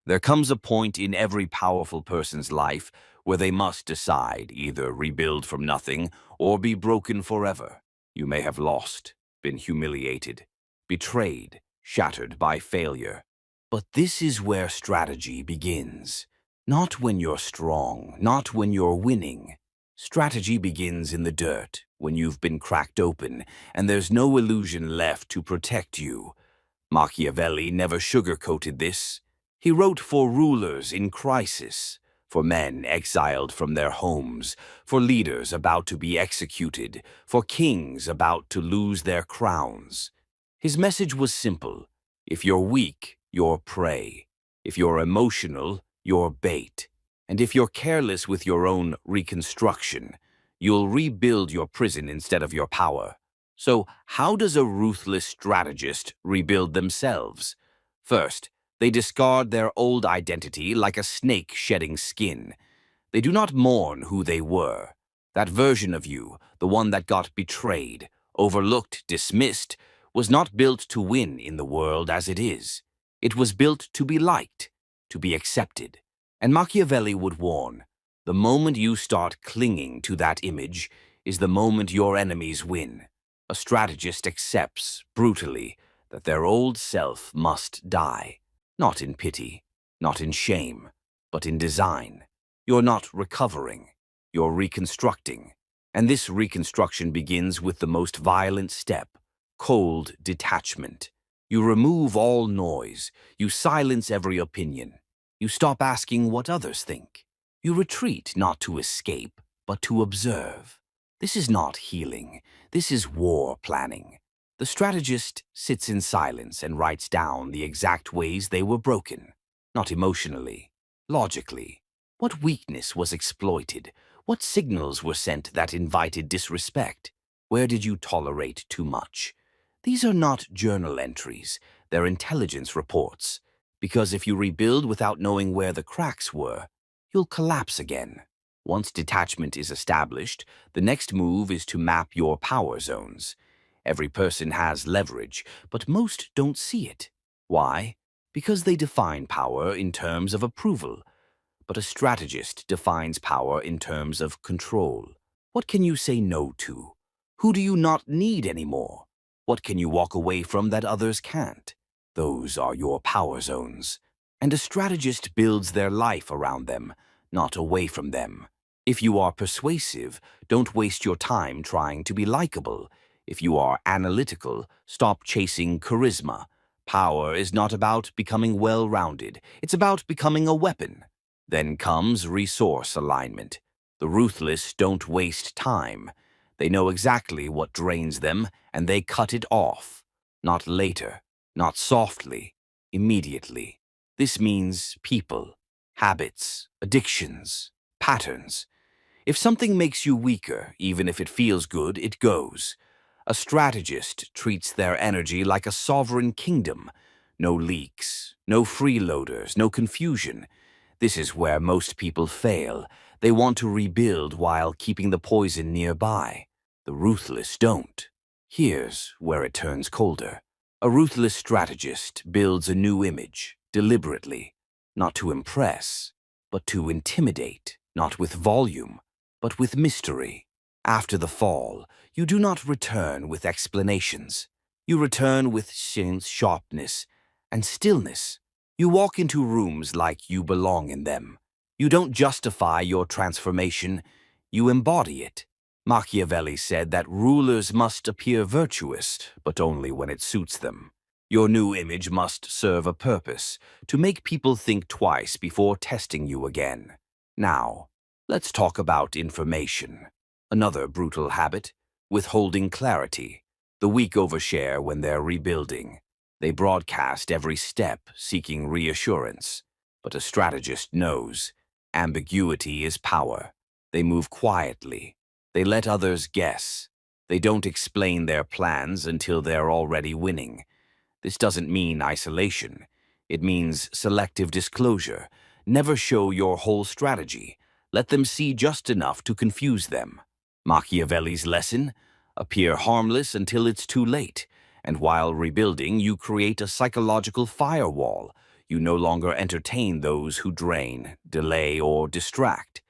There comes a point in every powerful person's life where they must decide either rebuild from nothing or be broken forever. You may have lost, been humiliated, betrayed, shattered by failure. But this is where strategy begins. Not when you're strong, not when you're winning. Strategy begins in the dirt, when you've been cracked open and there's no illusion left to protect you. Machiavelli never sugarcoated this. He wrote for rulers in crisis, for men exiled from their homes, for leaders about to be executed, for kings about to lose their crowns. His message was simple. If you're weak, you're prey. If you're emotional, you're bait. And if you're careless with your own reconstruction, you'll rebuild your prison instead of your power. So, how does a ruthless strategist rebuild themselves? First, they discard their old identity like a snake shedding skin. They do not mourn who they were. That version of you, the one that got betrayed, overlooked, dismissed, was not built to win in the world as it is. It was built to be liked, to be accepted. And Machiavelli would warn, the moment you start clinging to that image is the moment your enemies win. A strategist accepts, brutally, that their old self must die. Not in pity, not in shame, but in design. You're not recovering, you're reconstructing. And this reconstruction begins with the most violent step, cold detachment. You remove all noise, you silence every opinion. You stop asking what others think. You retreat not to escape, but to observe. This is not healing, this is war planning. The strategist sits in silence and writes down the exact ways they were broken. Not emotionally, logically. What weakness was exploited? What signals were sent that invited disrespect? Where did you tolerate too much? These are not journal entries, they're intelligence reports. Because if you rebuild without knowing where the cracks were, you'll collapse again. Once detachment is established, the next move is to map your power zones. Every person has leverage, but most don't see it. Why? Because they define power in terms of approval. But a strategist defines power in terms of control. What can you say no to? Who do you not need anymore? What can you walk away from that others can't? Those are your power zones. And a strategist builds their life around them, not away from them. If you are persuasive, don't waste your time trying to be likable. If you are analytical, stop chasing charisma. Power is not about becoming well-rounded. It's about becoming a weapon. Then comes resource alignment. The ruthless don't waste time. They know exactly what drains them, and they cut it off. Not later, not softly, immediately. This means people, habits, addictions, patterns. If something makes you weaker, even if it feels good, it goes. A strategist treats their energy like a sovereign kingdom. No leaks, no freeloaders, no confusion. This is where most people fail. They want to rebuild while keeping the poison nearby. The ruthless don't. Here's where it turns colder. A ruthless strategist builds a new image, deliberately, not to impress, but to intimidate, not with volume, but with mystery. After the fall, you do not return with explanations. You return with sharpness and stillness. You walk into rooms like you belong in them. You don't justify your transformation, you embody it. Machiavelli said that rulers must appear virtuous, but only when it suits them. Your new image must serve a purpose, to make people think twice before testing you again. Now, let's talk about information. Another brutal habit, withholding clarity. The weak overshare when they're rebuilding. They broadcast every step, seeking reassurance. But a strategist knows ambiguity is power. They move quietly. They let others guess. They don't explain their plans until they're already winning. This doesn't mean isolation. It means selective disclosure. Never show your whole strategy. Let them see just enough to confuse them. Machiavelli's lesson? Appear harmless until it's too late. And while rebuilding, you create a psychological firewall. You no longer entertain those who drain, delay, or distract.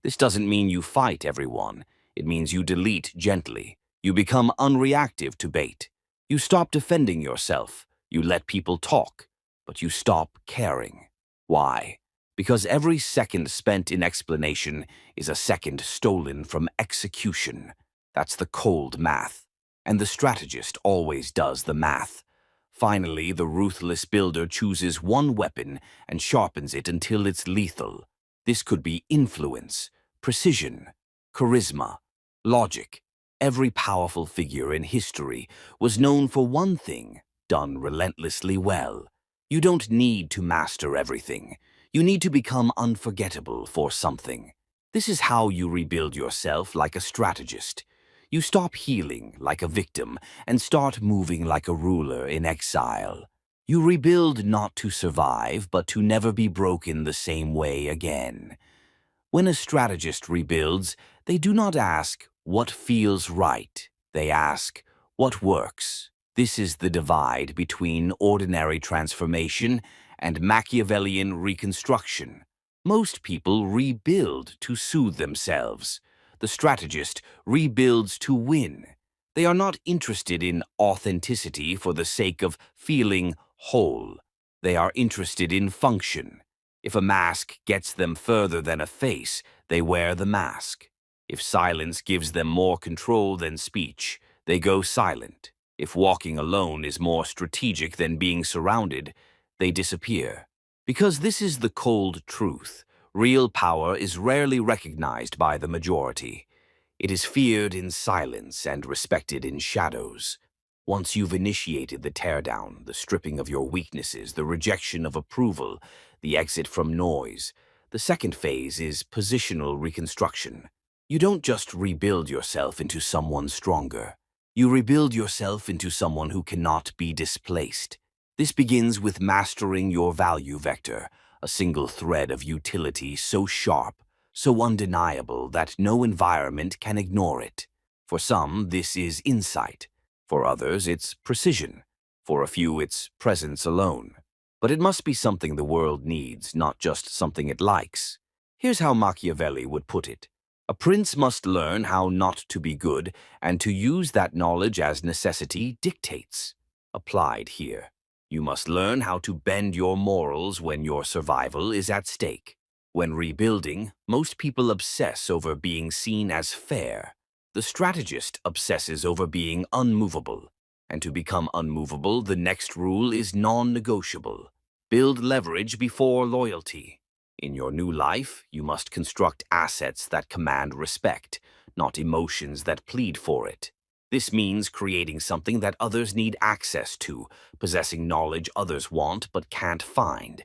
This doesn't mean you fight everyone. It means you delete gently. You become unreactive to bait. You stop defending yourself. You let people talk, but you stop caring. Why? Because every second spent in explanation is a second stolen from execution. That's the cold math. And the strategist always does the math. Finally, the ruthless builder chooses one weapon and sharpens it until it's lethal. This could be influence, precision, charisma, logic. Every powerful figure in history was known for one thing, done relentlessly well. You don't need to master everything. You need to become unforgettable for something. This is how you rebuild yourself like a strategist. You stop healing like a victim and start moving like a ruler in exile. You rebuild not to survive, but to never be broken the same way again. When a strategist rebuilds, they do not ask, what feels right? They ask, what works? This is the divide between ordinary transformation and Machiavellian reconstruction. Most people rebuild to soothe themselves. The strategist rebuilds to win. They are not interested in authenticity for the sake of feeling whole. They are interested in function. If a mask gets them further than a face, they wear the mask. If silence gives them more control than speech, they go silent. If walking alone is more strategic than being surrounded, they disappear. Because this is the cold truth. Real power is rarely recognized by the majority. It is feared in silence and respected in shadows. Once you've initiated the teardown, the stripping of your weaknesses, the rejection of approval, the exit from noise, the second phase is positional reconstruction. You don't just rebuild yourself into someone stronger. You rebuild yourself into someone who cannot be displaced. This begins with mastering your value vector, a single thread of utility so sharp, so undeniable that no environment can ignore it. For some, this is insight. For others, it's precision. For a few, it's presence alone. But it must be something the world needs, not just something it likes. Here's how Machiavelli would put it. A prince must learn how not to be good and to use that knowledge as necessity dictates. Applied here. You must learn how to bend your morals when your survival is at stake. When rebuilding, most people obsess over being seen as fair. The strategist obsesses over being unmovable. And to become unmovable, the next rule is non-negotiable. Build leverage before loyalty. In your new life, you must construct assets that command respect, not emotions that plead for it. This means creating something that others need access to, possessing knowledge others want but can't find,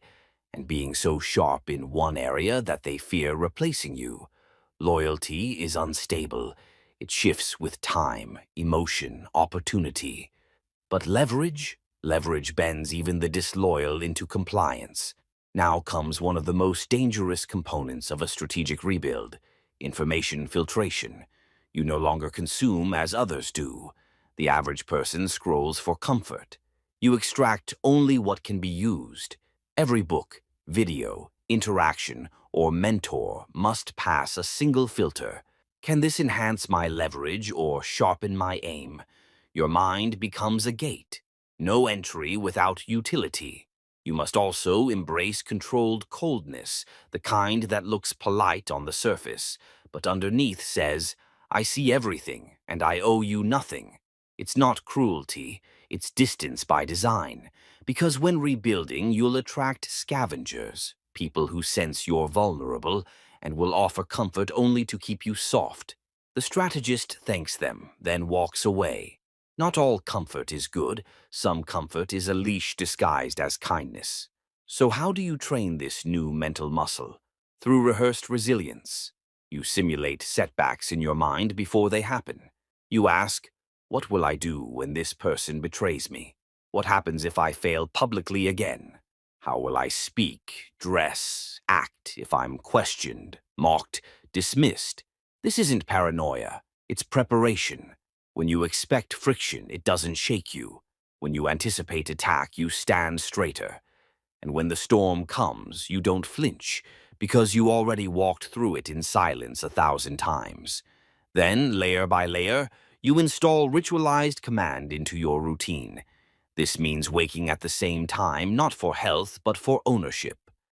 and being so sharp in one area that they fear replacing you. Loyalty is unstable. It shifts with time, emotion, opportunity. But leverage? Leverage bends even the disloyal into compliance. Now comes one of the most dangerous components of a strategic rebuild: information filtration. You no longer consume as others do. The average person scrolls for comfort. You extract only what can be used. Every book, video, interaction, or mentor must pass a single filter. Can this enhance my leverage or sharpen my aim? Your mind becomes a gate. No entry without utility. You must also embrace controlled coldness, the kind that looks polite on the surface, but underneath says, I see everything, and I owe you nothing. It's not cruelty, it's distance by design. Because when rebuilding, you'll attract scavengers, people who sense you're vulnerable and will offer comfort only to keep you soft. The strategist thanks them, then walks away. Not all comfort is good. Some comfort is a leash disguised as kindness. So how do you train this new mental muscle? Through rehearsed resilience. You simulate setbacks in your mind before they happen. You ask, what will I do when this person betrays me? What happens if I fail publicly again? How will I speak, dress, act if I'm questioned, mocked, dismissed? This isn't paranoia, it's preparation. When you expect friction, it doesn't shake you. When you anticipate attack, you stand straighter. And when the storm comes, you don't flinch, because you already walked through it in silence 1,000 times. Then, layer by layer, you install ritualized command into your routine. This means waking at the same time, not for health, but for ownership.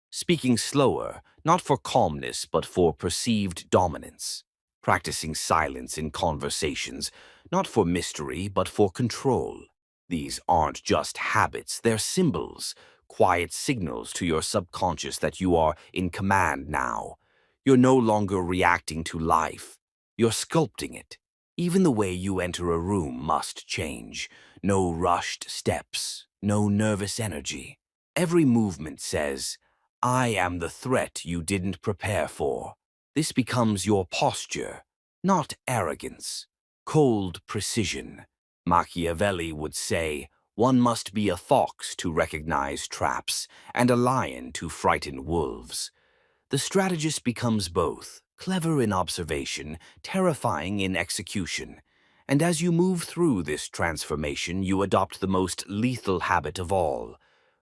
Speaking slower, not for calmness, but for perceived dominance. Practicing silence in conversations, not for mystery, but for control. These aren't just habits, they're symbols, quiet signals to your subconscious that you are in command now. You're no longer reacting to life, you're sculpting it. Even the way you enter a room must change. No rushed steps, no nervous energy. Every movement says, I am the threat you didn't prepare for. This becomes your posture, not arrogance, cold precision. Machiavelli would say, one must be a fox to recognize traps and a lion to frighten wolves. The strategist becomes both, clever in observation, terrifying in execution. And as you move through this transformation, you adopt the most lethal habit of all,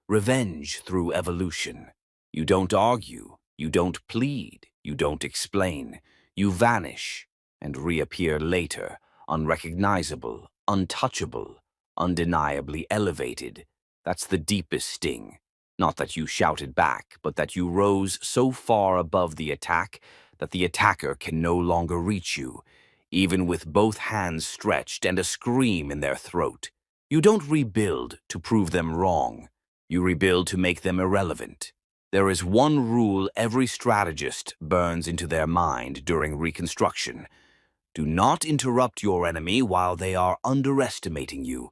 revenge through evolution. You don't argue, you don't plead, you don't explain. You vanish and reappear later, unrecognizable, untouchable, undeniably elevated. That's the deepest sting. Not that you shouted back, but that you rose so far above the attack that the attacker can no longer reach you, even with both hands stretched and a scream in their throat. You don't rebuild to prove them wrong. You rebuild to make them irrelevant. There is one rule every strategist burns into their mind during reconstruction. Do not interrupt your enemy while they are underestimating you.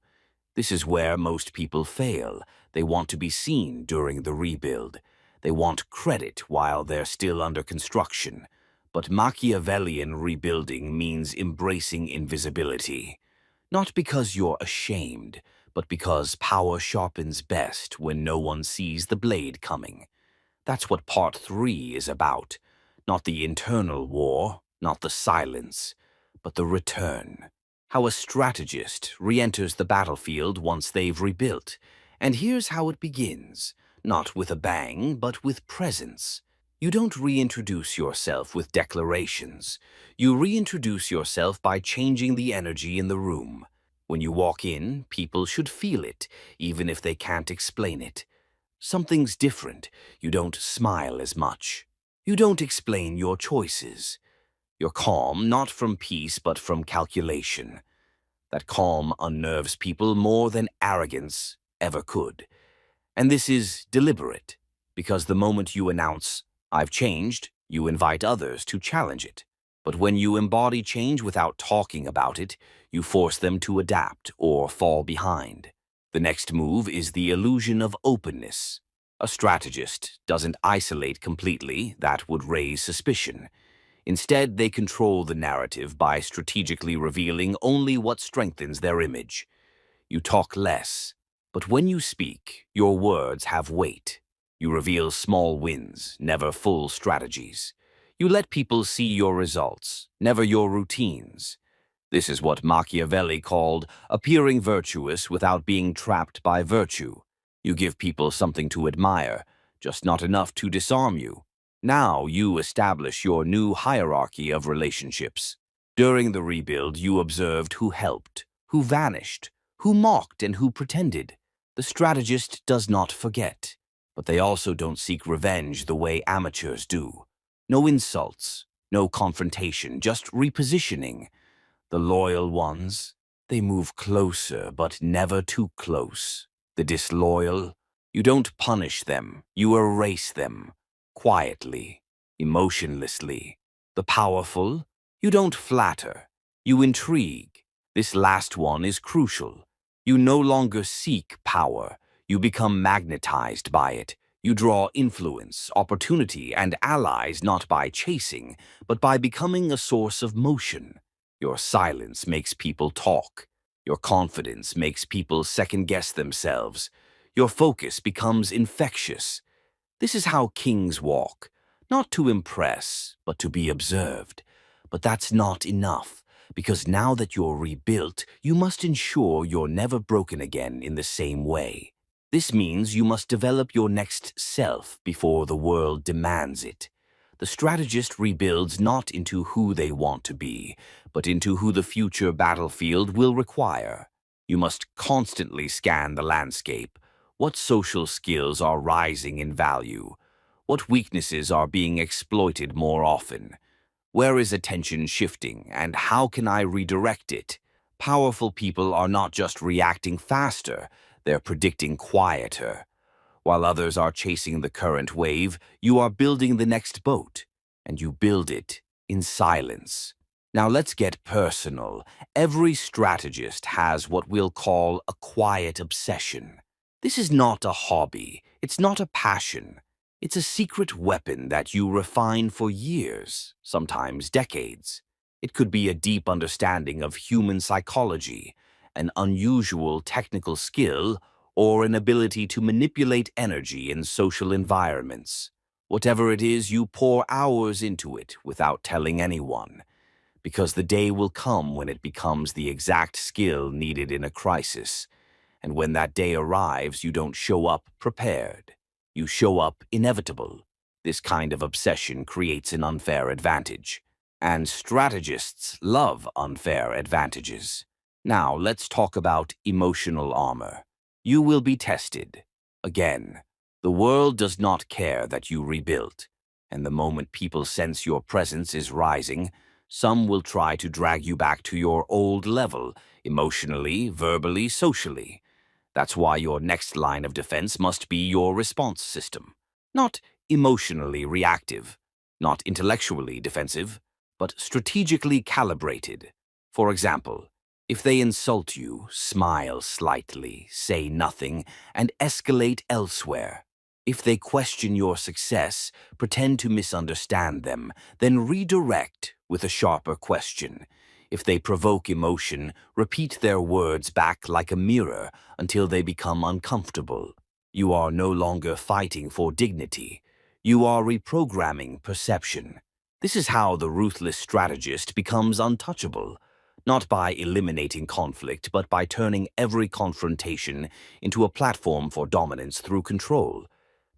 This is where most people fail. They want to be seen during the rebuild. They want credit while they're still under construction. But Machiavellian rebuilding means embracing invisibility. Not because you're ashamed, but because power sharpens best when no one sees the blade coming. That's what Part 3 is about. Not the internal war, not the silence, but the return. How a strategist re-enters the battlefield once they've rebuilt. And here's how it begins. Not with a bang, but with presence. You don't reintroduce yourself with declarations. You reintroduce yourself by changing the energy in the room. When you walk in, people should feel it, even if they can't explain it. Something's different. You don't smile as much. You don't explain your choices. You're calm, not from peace, but from calculation. That calm unnerves people more than arrogance ever could. And this is deliberate, because the moment you announce, I've changed, you invite others to challenge it. But when you embody change without talking about it, you force them to adapt or fall behind. The next move is the illusion of openness. A strategist doesn't isolate completely, that would raise suspicion. Instead, they control the narrative by strategically revealing only what strengthens their image. You talk less, but when you speak, your words have weight. You reveal small wins, never full strategies. You let people see your results, never your routines. This is what Machiavelli called appearing virtuous without being trapped by virtue. You give people something to admire, just not enough to disarm you. Now you establish your new hierarchy of relationships. During the rebuild, you observed who helped, who vanished, who mocked, and who pretended. The strategist does not forget, but they also don't seek revenge the way amateurs do. No insults, no confrontation, just repositioning. The loyal ones, they move closer, but never too close. The disloyal, you don't punish them, you erase them. Quietly, emotionlessly. The powerful, you don't flatter, you intrigue. This last one is crucial. You no longer seek power, you become magnetized by it. You draw influence, opportunity, and allies not by chasing, but by becoming a source of motion. Your silence makes people talk. Your confidence makes people second-guess themselves. Your focus becomes infectious. This is how kings walk, not to impress, but to be observed. But that's not enough, because now that you're rebuilt, you must ensure you're never broken again in the same way. This means you must develop your next self before the world demands it. The strategist rebuilds not into who they want to be, but into who the future battlefield will require. You must constantly scan the landscape. What social skills are rising in value? What weaknesses are being exploited more often? Where is attention shifting, and how can I redirect it? Powerful people are not just reacting faster, they're predicting quieter. While others are chasing the current wave, you are building the next boat, and you build it in silence. Now let's get personal. Every strategist has what we'll call a quiet obsession. This is not a hobby, it's not a passion. It's a secret weapon that you refine for years, sometimes decades. It could be a deep understanding of human psychology, an unusual technical skill, or an ability to manipulate energy in social environments. Whatever it is, you pour hours into it without telling anyone, because the day will come when it becomes the exact skill needed in a crisis. And when that day arrives, you don't show up prepared. You show up inevitable. This kind of obsession creates an unfair advantage. And strategists love unfair advantages. Now, let's talk about emotional armor. You will be tested. Again, the world does not care that you rebuilt. And the moment people sense your presence is rising, some will try to drag you back to your old level, emotionally, verbally, socially. That's why your next line of defense must be your response system. Not emotionally reactive, not intellectually defensive, but strategically calibrated. For example, if they insult you, smile slightly, say nothing, and escalate elsewhere. If they question your success, pretend to misunderstand them, then redirect with a sharper question. If they provoke emotion, repeat their words back like a mirror until they become uncomfortable. You are no longer fighting for dignity. You are reprogramming perception. This is how the ruthless strategist becomes untouchable, not by eliminating conflict, but by turning every confrontation into a platform for dominance through control.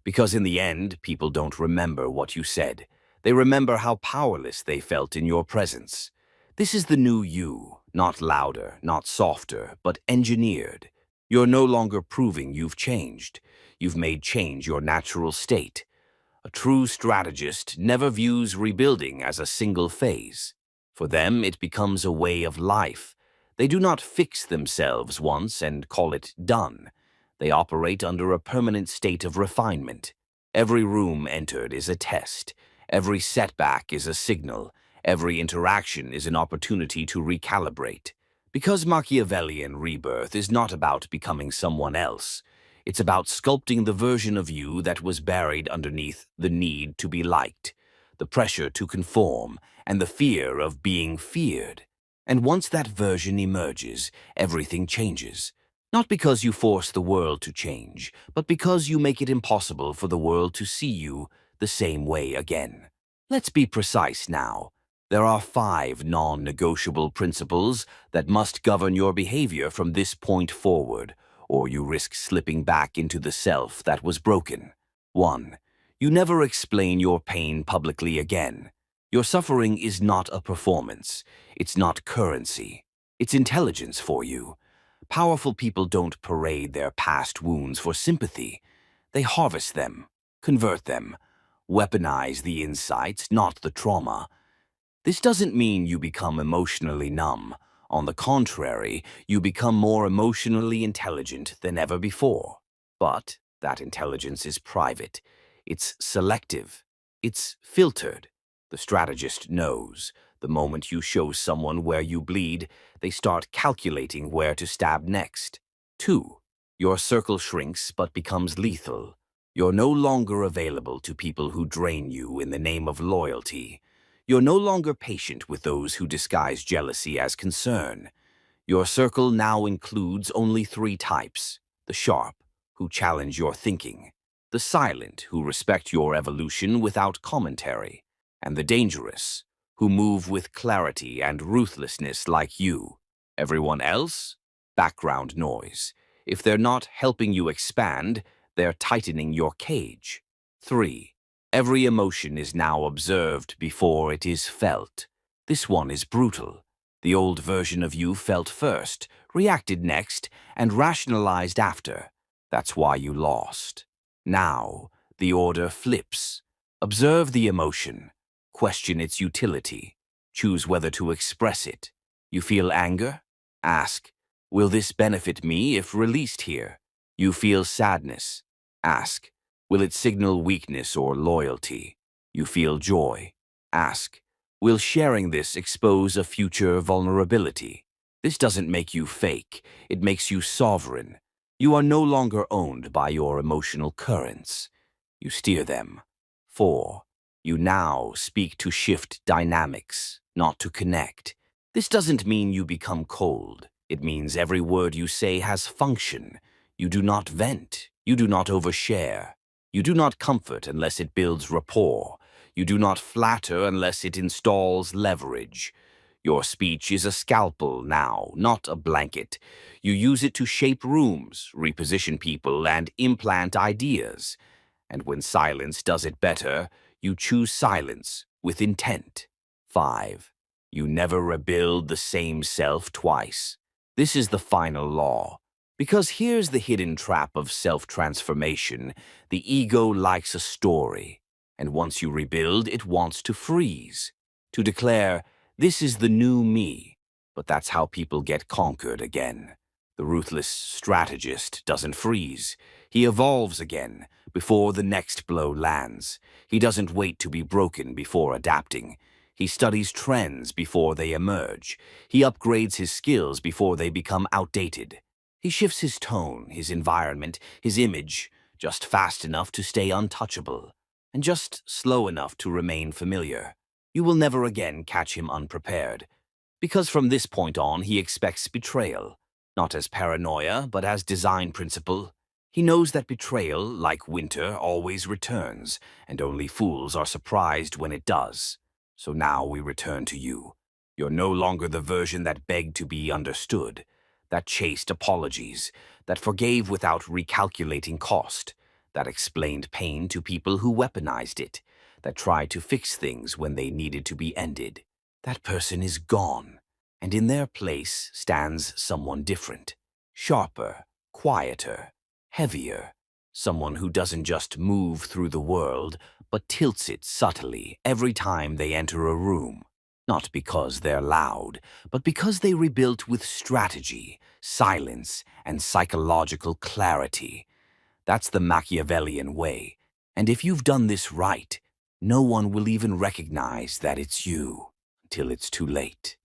Because in the end, people don't remember what you said. They remember how powerless they felt in your presence. This is the new you, not louder, not softer, but engineered. You're no longer proving you've changed. You've made change your natural state. A true strategist never views rebuilding as a single phase. For them, it becomes a way of life. They do not fix themselves once and call it done. They operate under a permanent state of refinement. Every room entered is a test. Every setback is a signal. Every interaction is an opportunity to recalibrate. Because Machiavellian rebirth is not about becoming someone else. It's about sculpting the version of you that was buried underneath the need to be liked, the pressure to conform, and the fear of being feared. And once that version emerges, everything changes. Not because you force the world to change, but because you make it impossible for the world to see you the same way again. Let's be precise now. There are 5 non-negotiable principles that must govern your behavior from this point forward, or you risk slipping back into the self that was broken. 1. You never explain your pain publicly again. Your suffering is not a performance. It's not currency. It's intelligence for you. Powerful people don't parade their past wounds for sympathy. They harvest them, convert them, weaponize the insights, not the trauma. This doesn't mean you become emotionally numb. On the contrary, you become more emotionally intelligent than ever before. But that intelligence is private. It's selective. It's filtered. The strategist knows. The moment you show someone where you bleed, they start calculating where to stab next. 2. Your circle shrinks but becomes lethal. You're no longer available to people who drain you in the name of loyalty. You're no longer patient with those who disguise jealousy as concern. Your circle now includes only 3 types: the sharp, who challenge your thinking; the silent, who respect your evolution without commentary; and the dangerous, who move with clarity and ruthlessness like you. Everyone else? Background noise. If they're not helping you expand, they're tightening your cage. 3. Every emotion is now observed before it is felt. This one is brutal. The old version of you felt first, reacted next, and rationalized after. That's why you lost. Now, the order flips. Observe the emotion. Question its utility. Choose whether to express it. You feel anger? Ask, will this benefit me if released here? You feel sadness? Ask, will it signal weakness or loyalty? You feel joy? Ask, will sharing this expose a future vulnerability? This doesn't make you fake, it makes you sovereign. You are no longer owned by your emotional currents. You steer them. 4. You now speak to shift dynamics, not to connect. This doesn't mean you become cold. It means every word you say has function. You do not vent. You do not overshare. You do not comfort unless it builds rapport. You do not flatter unless it installs leverage. Your speech is a scalpel now, not a blanket. You use it to shape rooms, reposition people, and implant ideas. And when silence does it better, you choose silence with intent. 5. You never rebuild the same self twice. This is the final law. Because here's the hidden trap of self-transformation. The ego likes a story. And once you rebuild, it wants to freeze. To declare, this is the new me. But that's how people get conquered again. The ruthless strategist doesn't freeze. He evolves again before the next blow lands. He doesn't wait to be broken before adapting. He studies trends before they emerge. He upgrades his skills before they become outdated. He shifts his tone, his environment, his image, just fast enough to stay untouchable, and just slow enough to remain familiar. You will never again catch him unprepared, because from this point on he expects betrayal, not as paranoia, but as design principle. He knows that betrayal, like winter, always returns, and only fools are surprised when it does. So now we return to you. You're no longer the version that begged to be understood, that chased apologies, that forgave without recalculating cost, that explained pain to people who weaponized it, that tried to fix things when they needed to be ended. That person is gone, and in their place stands someone different, sharper, quieter, heavier, someone who doesn't just move through the world, but tilts it subtly every time they enter a room. Not because they're loud, but because they rebuilt with strategy, silence, and psychological clarity. That's the Machiavellian way, and if you've done this right, no one will even recognize that it's you until it's too late.